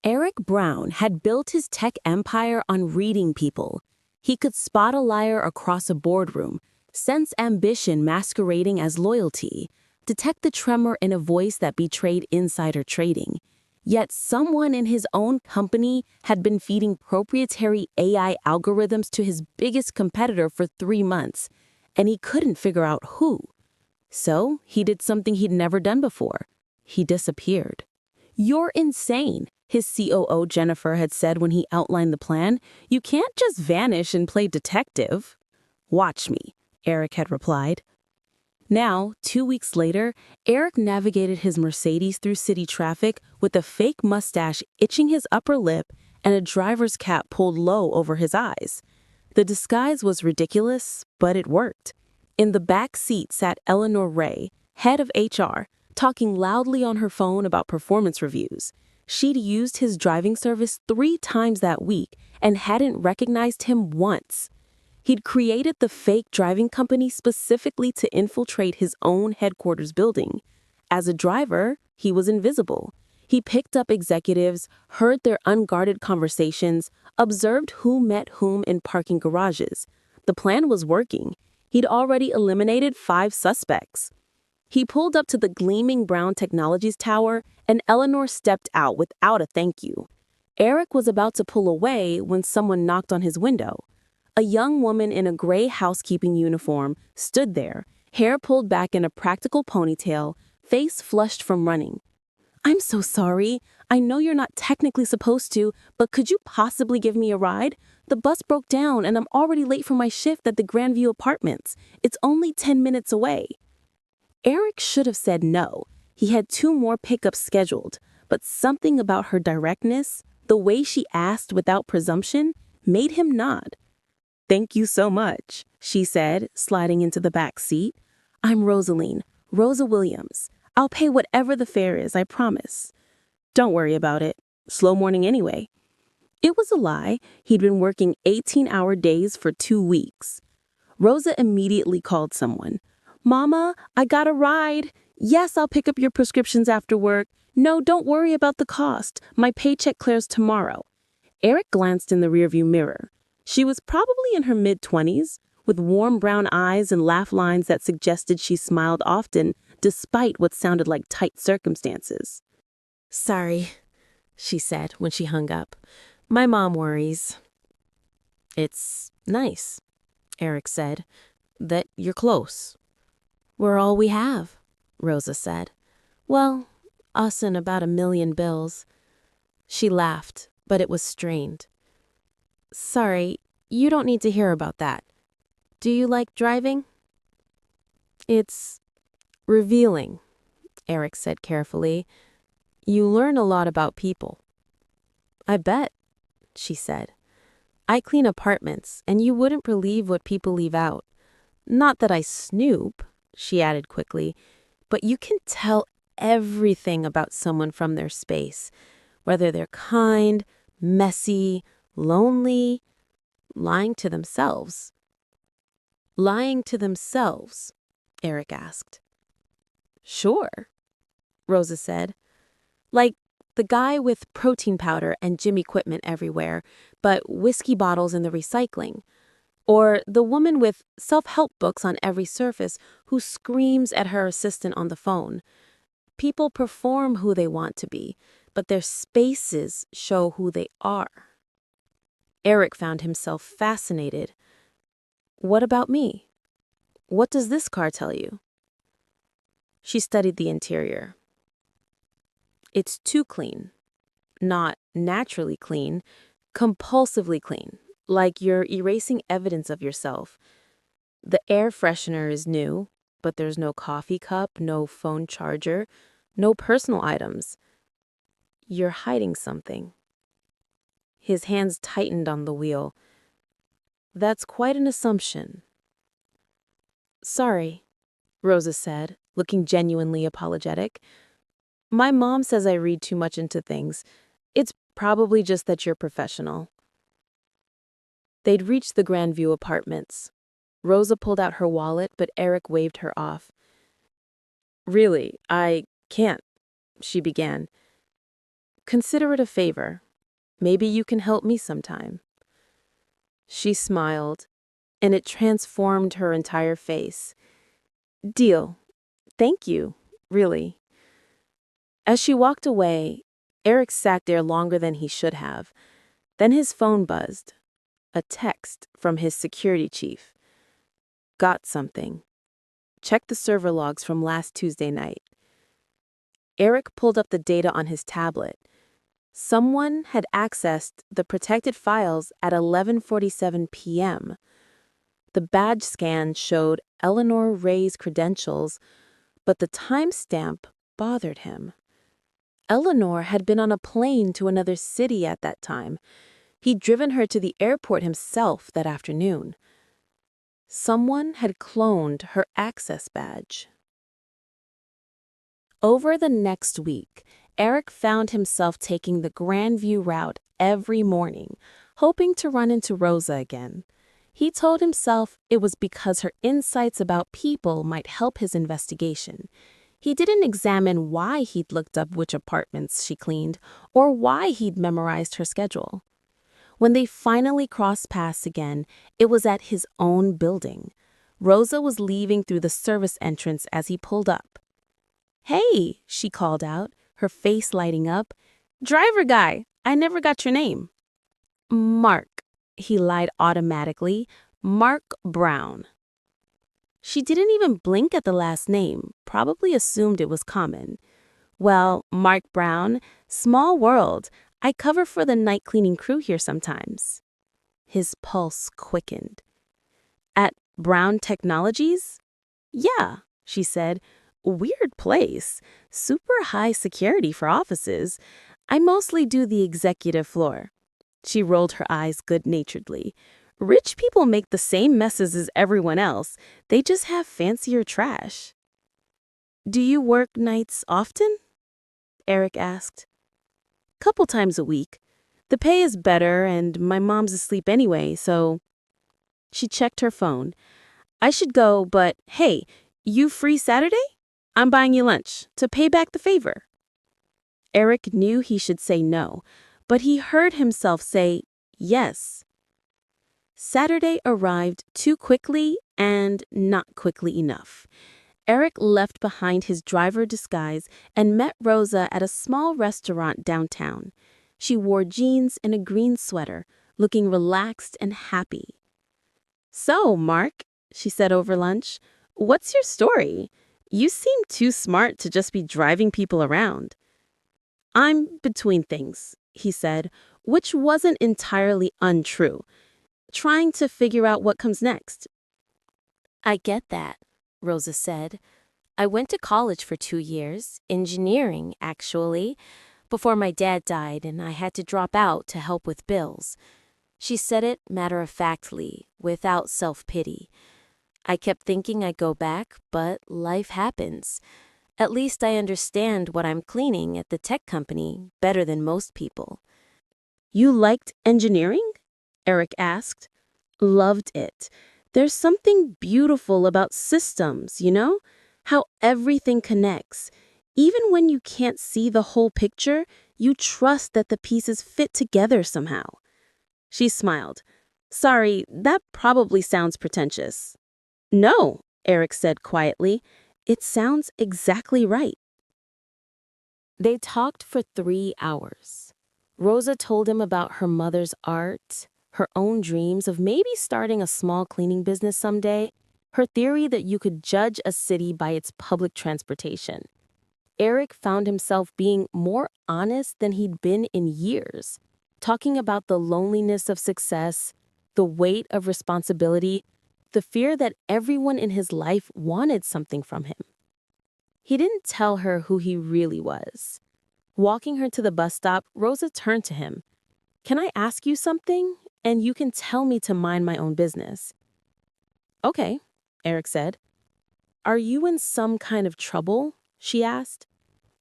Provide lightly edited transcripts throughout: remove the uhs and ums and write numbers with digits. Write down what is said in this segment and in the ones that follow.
Eric Brown had built his tech empire on reading people. He could spot a liar across a boardroom, sense ambition masquerading as loyalty, detect the tremor in a voice that betrayed insider trading. Yet someone in his own company had been feeding proprietary AI algorithms to his biggest competitor for 3 months, and he couldn't figure out who. So he did something he'd never done before. He disappeared. "You're insane," his COO Jennifer had said when he outlined the plan. "You can't just vanish and play detective." "Watch me," Eric had replied. Now, 2 weeks later, Eric navigated his Mercedes through city traffic with a fake mustache itching his upper lip and a driver's cap pulled low over his eyes. The disguise was ridiculous, but it worked. In the back seat sat Eleanor Ray, head of HR, talking loudly on her phone about performance reviews. She'd used his driving service 3 times that week and hadn't recognized him once. He'd created the fake driving company specifically to infiltrate his own headquarters building. As a driver, he was invisible. He picked up executives, heard their unguarded conversations, observed who met whom in parking garages. The plan was working. He'd already eliminated 5 suspects. He pulled up to the gleaming Brown Technologies tower, and Eleanor stepped out without a thank you. Eric was about to pull away when someone knocked on his window. A young woman in a gray housekeeping uniform stood there, hair pulled back in a practical ponytail, face flushed from running. "I'm so sorry. I know you're not technically supposed to, but could you possibly give me a ride? The bus broke down and I'm already late for my shift at the Grandview Apartments. It's only 10 minutes away." Eric should have said no. He had 2 more pickups scheduled, but something about her directness, the way she asked without presumption, made him nod. "Thank you so much," she said, sliding into the back seat. "I'm Rosa Williams. I'll pay whatever the fare is, I promise." "Don't worry about it. Slow morning anyway." It was a lie. He'd been working 18-hour days for 2 weeks. Rosa immediately called someone. "Mama, I got a ride. Yes, I'll pick up your prescriptions after work. No, don't worry about the cost. My paycheck clears tomorrow." Eric glanced in the rearview mirror. She was probably in her mid-20s, with warm brown eyes and laugh lines that suggested she smiled often, despite what sounded like tight circumstances. "Sorry," she said when she hung up. "My mom worries." "It's nice," Eric said, "that you're close." "We're all we have," Rosa said. "Well, us and about 1,000,000 bills." She laughed, but it was strained. "Sorry, you don't need to hear about that. Do you like driving?" "It's revealing," Eric said carefully. "You learn a lot about people." "I bet," she said. "I clean apartments, and you wouldn't believe what people leave out. Not that I snoop," she added quickly, "but you can tell everything about someone from their space, whether they're kind, messy, lonely, lying to themselves." "Lying to themselves?" Eric asked. "Sure," Rosa said. "Like the guy with protein powder and gym equipment everywhere, but whiskey bottles in the recycling. Or the woman with self-help books on every surface who screams at her assistant on the phone. People perform who they want to be, but their spaces show who they are." Eric found himself fascinated. "What about me? What does this car tell you?" She studied the interior. "It's too clean. Not naturally clean, compulsively clean, like you're erasing evidence of yourself. The air freshener is new, but there's no coffee cup, no phone charger, no personal items. You're hiding something." His hands tightened on the wheel. "That's quite an assumption." "Sorry," Rosa said, looking genuinely apologetic. "My mom says I read too much into things. It's probably just that you're professional." They'd reached the Grandview Apartments. Rosa pulled out her wallet, but Eric waved her off. "Really, I can't," she began. Consider it a favor. Maybe you can help me sometime. She smiled, and it transformed her entire face. Deal. Thank you, really. As she walked away, Eric sat there longer than he should have. Then his phone buzzed. A text from his security chief. Got something. Check the server logs from last Tuesday night. Eric pulled up the data on his tablet. Someone had accessed the protected files at 11:47 p.m. The badge scan showed Eleanor Ray's credentials, but the timestamp bothered him. Eleanor had been on a plane to another city at that time. He'd driven her to the airport himself that afternoon. Someone had cloned her access badge. Over the next week, Eric found himself taking the Grandview route every morning, hoping to run into Rosa again. He told himself it was because her insights about people might help his investigation. He didn't examine why he'd looked up which apartments she cleaned or why he'd memorized her schedule. When they finally crossed paths again, it was at his own building. Rosa was leaving through the service entrance as he pulled up. "Hey," she called out, her face lighting up. "Driver guy, I never got your name." "Mark," he lied automatically. "Mark Brown." She didn't even blink at the last name, probably assumed it was common. "Well, Mark Brown, small world. I cover for the night cleaning crew here sometimes." His pulse quickened. "At Brown Technologies?" "Yeah," she said. "Weird place. Super high security for offices. I mostly do the executive floor." She rolled her eyes good-naturedly. "Rich people make the same messes as everyone else. They just have fancier trash." "Do you work nights often?" Eric asked. "Couple times a week. The pay is better and my mom's asleep anyway, so..." She checked her phone. "I should go, but hey, you free Saturday? I'm buying you lunch to pay back the favor." Eric knew he should say no, but he heard himself say yes. Saturday arrived too quickly and not quickly enough. Eric left behind his driver disguise and met Rosa at a small restaurant downtown. She wore jeans and a green sweater, looking relaxed and happy. "So, Mark," she said over lunch, "what's your story? You seem too smart to just be driving people around." "I'm between things," he said, which wasn't entirely untrue. "Trying to figure out what comes next." "I get that," Rosa said. "I went to college for 2 years, engineering, actually, before my dad died and I had to drop out to help with bills." She said it matter-of-factly, without self-pity. "I kept thinking I'd go back, but life happens. At least I understand what I'm cleaning at the tech company better than most people." "You liked engineering?" Eric asked. "Loved it. There's something beautiful about systems, you know? How everything connects. Even when you can't see the whole picture, you trust that the pieces fit together somehow." She smiled. "Sorry, that probably sounds pretentious." "No," Eric said quietly. "It sounds exactly right." They talked for 3 hours. Rosa told him about her mother's art, her own dreams of maybe starting a small cleaning business someday, her theory that you could judge a city by its public transportation. Eric found himself being more honest than he'd been in years, talking about the loneliness of success, the weight of responsibility, the fear that everyone in his life wanted something from him. He didn't tell her who he really was. Walking her to the bus stop, Rosa turned to him. "Can I ask you something? And you can tell me to mind my own business." "Okay," Eric said. "Are you in some kind of trouble?" she asked.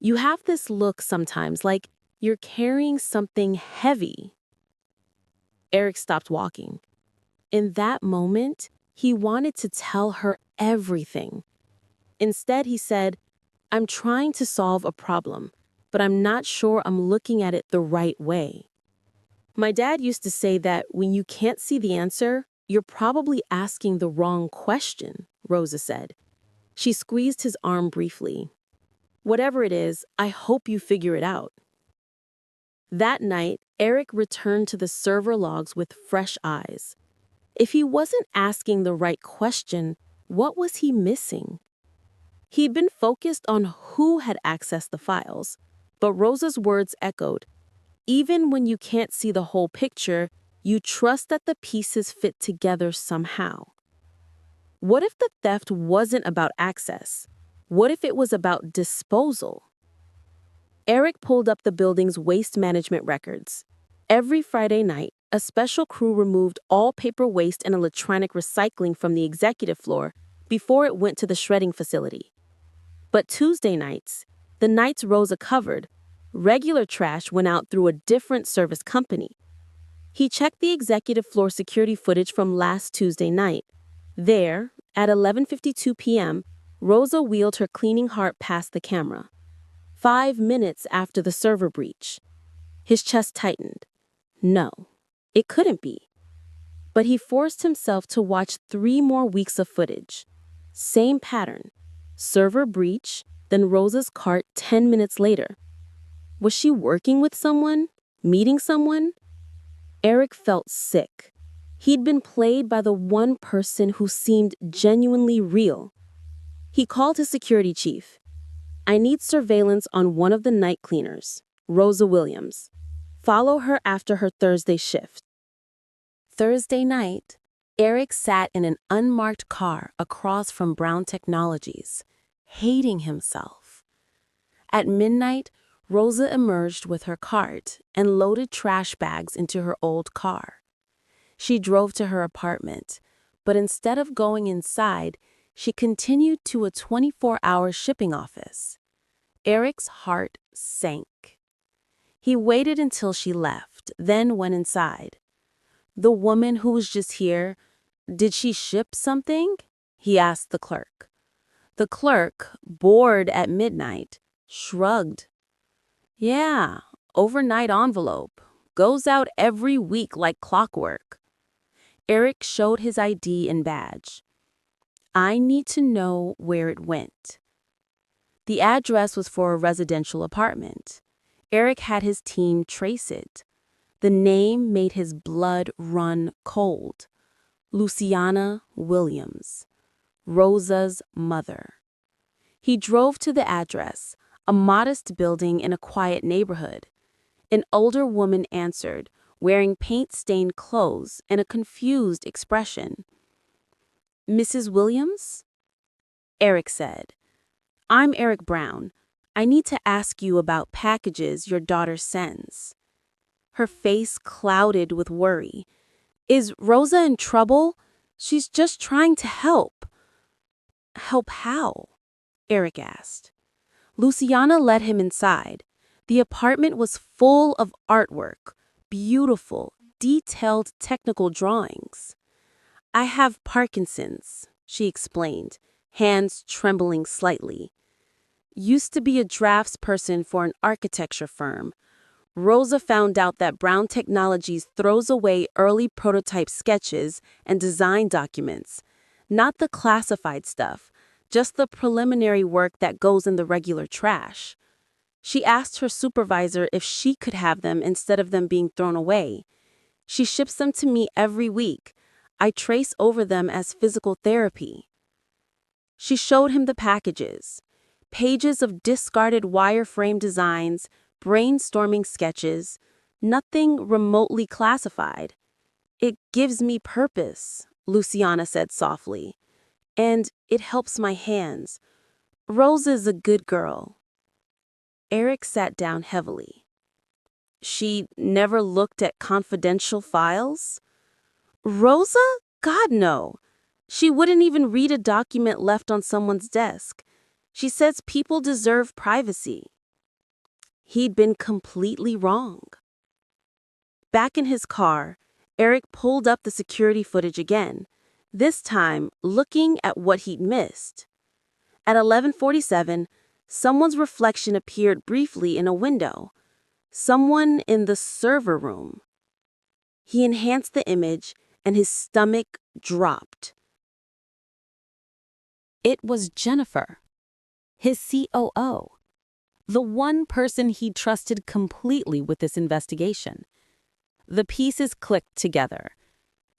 "You have this look sometimes, like you're carrying something heavy." Eric stopped walking. In that moment, he wanted to tell her everything. Instead, he said, "I'm trying to solve a problem. but I'm not sure I'm looking at it the right way. My dad used to say that when you can't see the answer, you're probably asking the wrong question, Rosa said. She squeezed his arm briefly. Whatever it is, I hope you figure it out. That night, Eric returned to the server logs with fresh eyes. If he wasn't asking the right question, what was he missing? He'd been focused on who had accessed the files, but Rosa's words echoed. Even when you can't see the whole picture, you trust that the pieces fit together somehow. What if the theft wasn't about access? What if it was about disposal? Eric pulled up the building's waste management records. Every Friday night, a special crew removed all paper waste and electronic recycling from the executive floor before it went to the shredding facility. But Tuesday nights, the nights Rosa covered, regular trash went out through a different service company. He checked the executive floor security footage from last Tuesday night. There, at 11:52 p.m., Rosa wheeled her cleaning cart past the camera. 5 minutes after the server breach. His chest tightened. No, it couldn't be. But he forced himself to watch 3 more weeks of footage. Same pattern. Server breach, then Rosa's cart 10 minutes later. Was she working with someone? Meeting someone? Eric felt sick. He'd been played by the one person who seemed genuinely real. He called his security chief. I need surveillance on one of the night cleaners, Rosa Williams. Follow her after her Thursday shift. Thursday night, Eric sat in an unmarked car across from Brown Technologies, hating himself. At midnight, Rosa emerged with her cart and loaded trash bags into her old car. She drove to her apartment, but instead of going inside, she continued to a 24-hour shipping office. Eric's heart sank. He waited until she left, then went inside. The woman who was just here, did she ship something? He asked the clerk. The clerk, bored at midnight, shrugged. Yeah, overnight envelope. Goes out every week like clockwork. Eric showed his ID and badge. I need to know where it went. The address was for a residential apartment. Eric had his team trace it. The name made his blood run cold. Luciana Williams, Rosa's mother. He drove to the address, a modest building in a quiet neighborhood. An older woman answered, wearing paint-stained clothes and a confused expression. Mrs. Williams? Eric said. I'm Eric Brown. I need to ask you about packages your daughter sends. Her face clouded with worry. Is Rosa in trouble? She's just trying to help. Help how? Eric asked. Luciana led him inside. The apartment was full of artwork, beautiful, detailed technical drawings. I have Parkinson's, she explained, hands trembling slightly. Used to be a draftsperson for an architecture firm. Rosa found out that Brown Technologies throws away early prototype sketches and design documents. Not the classified stuff, just the preliminary work that goes in the regular trash. She asked her supervisor if she could have them instead of them being thrown away. She ships them to me every week. I trace over them as physical therapy. She showed him the packages. Pages of discarded wireframe designs, brainstorming sketches, nothing remotely classified. It gives me purpose, Luciana said softly. And it helps my hands. Rosa's a good girl. Eric sat down heavily. She never looked at confidential files? Rosa? God, no. She wouldn't even read a document left on someone's desk. She says people deserve privacy. He'd been completely wrong. Back in his car, Eric pulled up the security footage again, this time looking at what he'd missed. At 11:47, Someone's reflection appeared briefly in a window. Someone in the server room. He enhanced the image, and his stomach dropped. It was Jennifer, his COO, the one person he trusted completely with this investigation. The pieces clicked together.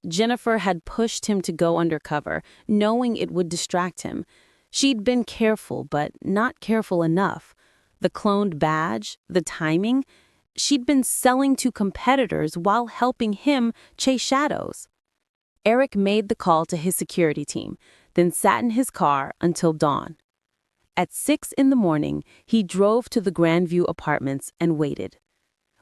Jennifer had pushed him to go undercover, knowing it would distract him. She'd been careful, but not careful enough. The cloned badge, the timing. She'd been selling to competitors while helping him chase shadows. Eric made the call to his security team, then sat in his car until dawn. At 6 in the morning, he drove to the Grandview apartments and waited.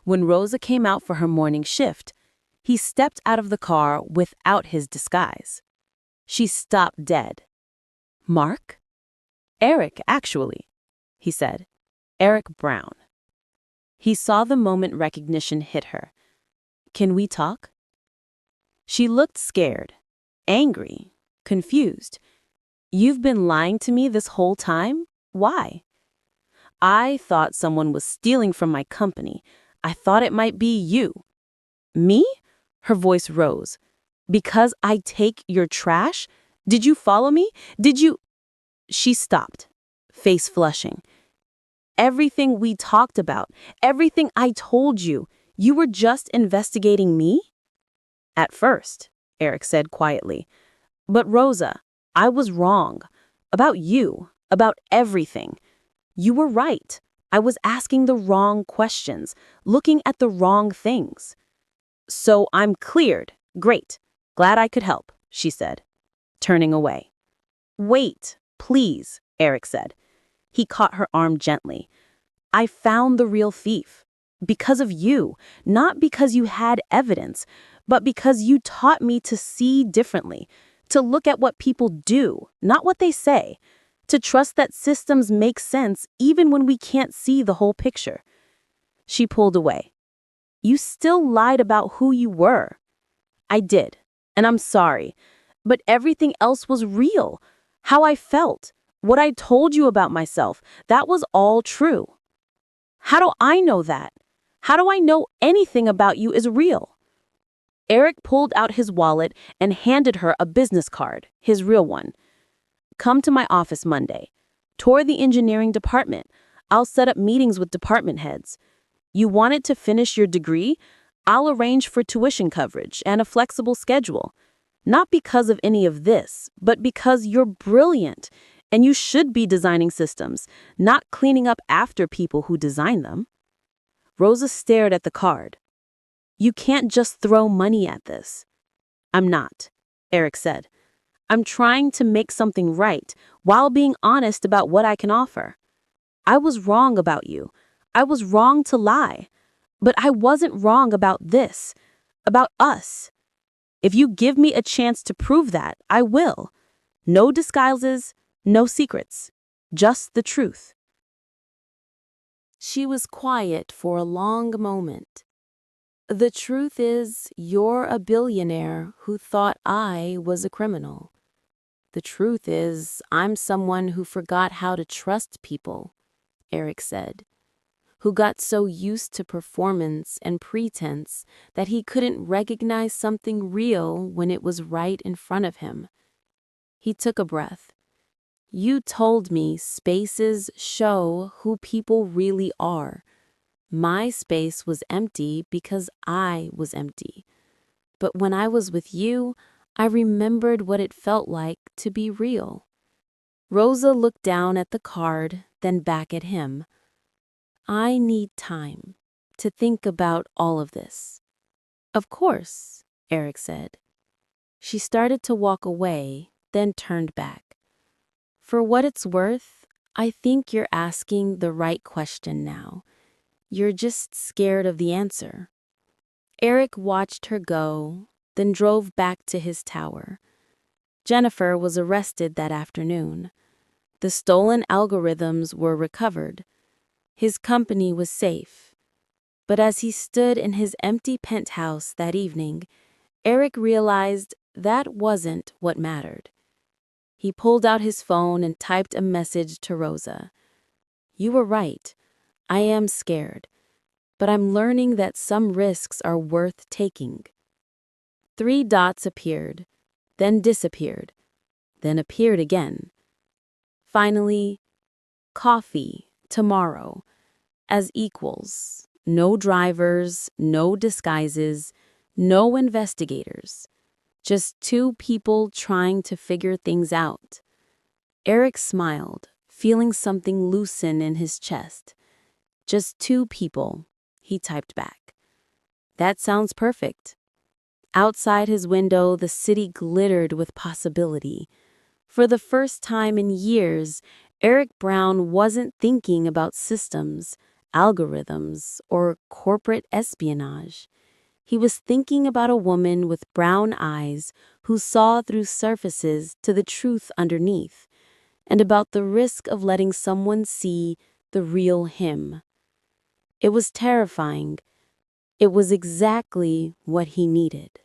When Rosa came out for her morning shift, he stepped out of the car without his disguise. She stopped dead. "Mark?" "Eric, actually," he said. "Eric Brown." He saw the moment recognition hit her. "Can we talk?" She looked scared, angry, confused. "You've been lying to me this whole time? Why?" "I thought someone was stealing from my company. I thought it might be you." "Me?" Her voice rose. "Because I take your trash? Did you follow me? Did you—" She stopped, face flushing. "Everything we talked about, everything I told you, you were just investigating me?" "At first," Eric said quietly. "But Rosa, I was wrong. About you, about everything. You were right. I was asking the wrong questions, looking at the wrong things." "So I'm cleared. Great. Glad I could help," she said, turning away. "Wait, please," Eric said. He caught her arm gently. "I found the real thief. Because of you, not because you had evidence, but because you taught me to see differently, to look at what people do, not what they say, to trust that systems make sense even when we can't see the whole picture." She pulled away. "You still lied about who you were." "I did, and I'm sorry. But everything else was real. How I felt, what I told you about myself, that was all true." "How do I know that? How do I know anything about you is real?" Eric pulled out his wallet and handed her a business card, his real one. "Come to my office Monday. Tour the engineering department. I'll set up meetings with department heads. You wanted to finish your degree? I'll arrange for tuition coverage and a flexible schedule. Not because of any of this, but because you're brilliant, and you should be designing systems, not cleaning up after people who design them." Rosa stared at the card. "You can't just throw money at this." "I'm not," Eric said. "I'm trying to make something right while being honest about what I can offer. I was wrong about you. I was wrong to lie. But I wasn't wrong about this, about us. If you give me a chance to prove that, I will. No disguises, no secrets, just the truth." She was quiet for a long moment. "The truth is, you're a billionaire who thought I was a criminal. The truth is, I'm someone who forgot how to trust people," Eric said, "who got so used to performance and pretense that he couldn't recognize something real when it was right in front of him." He took a breath. "You told me spaces show who people really are. My space was empty because I was empty. But when I was with you, I remembered what it felt like to be real." Rosa looked down at the card, then back at him. "I need time to think about all of this." "Of course," Eric said. She started to walk away, then turned back. "For what it's worth, I think you're asking the right question now. You're just scared of the answer." Eric watched her go, then drove back to his tower. Jennifer was arrested that afternoon. The stolen algorithms were recovered. His company was safe. But as he stood in his empty penthouse that evening, Eric realized that wasn't what mattered. He pulled out his phone and typed a message to Rosa. You were right. I am scared, but I'm learning that some risks are worth taking. 3 dots appeared, then disappeared, then appeared again. Finally, coffee, tomorrow, as equals. No drivers, no disguises, no investigators. Just 2 people trying to figure things out. Eric smiled, feeling something loosen in his chest. Just 2 people, he typed back. That sounds perfect. Outside his window, the city glittered with possibility. For the first time in years, Eric Brown wasn't thinking about systems, algorithms, or corporate espionage. He was thinking about a woman with brown eyes who saw through surfaces to the truth underneath, and about the risk of letting someone see the real him. It was terrifying. It was exactly what he needed.